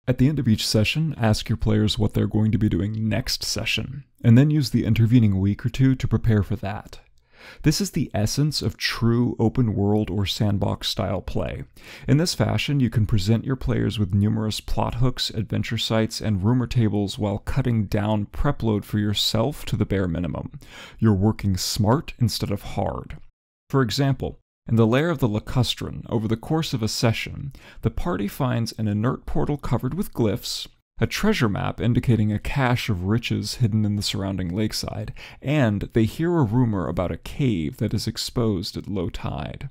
At the end of each session, ask your players what they're going to be doing next session, and then use the intervening week or two to prepare for that. This is the essence of true open world or sandbox style play. In this fashion, you can present your players with numerous plot hooks, adventure sites, and rumor tables while cutting down prep load for yourself to the bare minimum. You're working smart instead of hard. For example, in the lair of the Lacustron, over the course of a session, the party finds an inert portal covered with glyphs, a treasure map indicating a cache of riches hidden in the surrounding lakeside, and they hear a rumor about a cave that is exposed at low tide.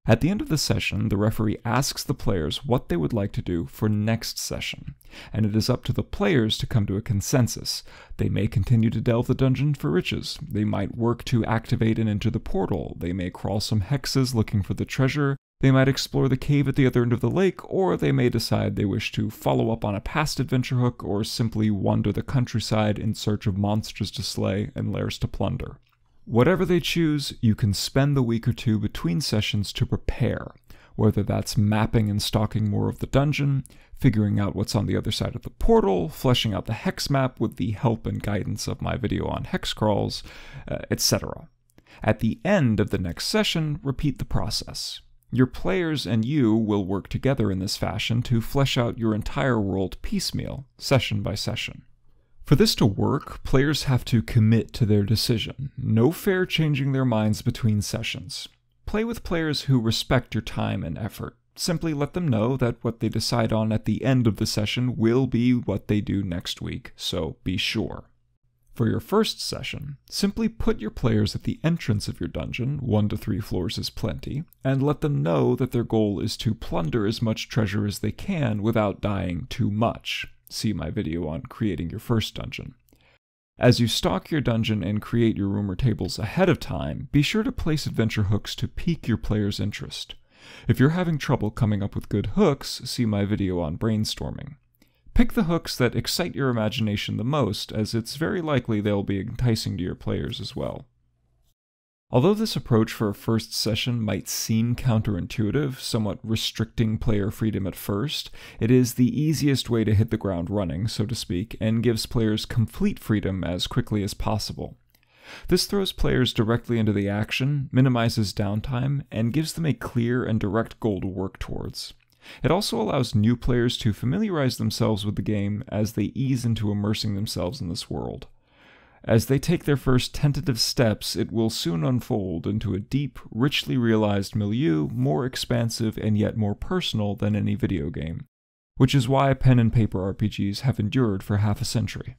At the end of the session, the referee asks the players what they would like to do for next session, and it is up to the players to come to a consensus. They may continue to delve the dungeon for riches, they might work to activate and enter the portal, they may crawl some hexes looking for the treasure, they might explore the cave at the other end of the lake, or they may decide they wish to follow up on a past adventure hook or simply wander the countryside in search of monsters to slay and lairs to plunder. Whatever they choose, you can spend the week or two between sessions to prepare, whether that's mapping and stalking more of the dungeon, figuring out what's on the other side of the portal, fleshing out the hex map with the help and guidance of my video on hex crawls, etc. At the end of the next session, repeat the process. Your players and you will work together in this fashion to flesh out your entire world piecemeal, session by session. For this to work, players have to commit to their decision. No fair changing their minds between sessions. Play with players who respect your time and effort. Simply let them know that what they decide on at the end of the session will be what they do next week, so be sure. For your first session, simply put your players at the entrance of your dungeon, 1 to 3 floors is plenty, and let them know that their goal is to plunder as much treasure as they can without dying too much. See my video on creating your first dungeon. As you stock your dungeon and create your rumor tables ahead of time, be sure to place adventure hooks to pique your players' interest. If you're having trouble coming up with good hooks, see my video on brainstorming. Pick the hooks that excite your imagination the most, as it's very likely they'll be enticing to your players as well. Although this approach for a first session might seem counterintuitive, somewhat restricting player freedom at first, it is the easiest way to hit the ground running, so to speak, and gives players complete freedom as quickly as possible. This throws players directly into the action, minimizes downtime, and gives them a clear and direct goal to work towards. It also allows new players to familiarize themselves with the game as they ease into immersing themselves in this world. As they take their first tentative steps, it will soon unfold into a deep, richly realized milieu, more expansive and yet more personal than any video game, which is why pen and paper RPGs have endured for half a century.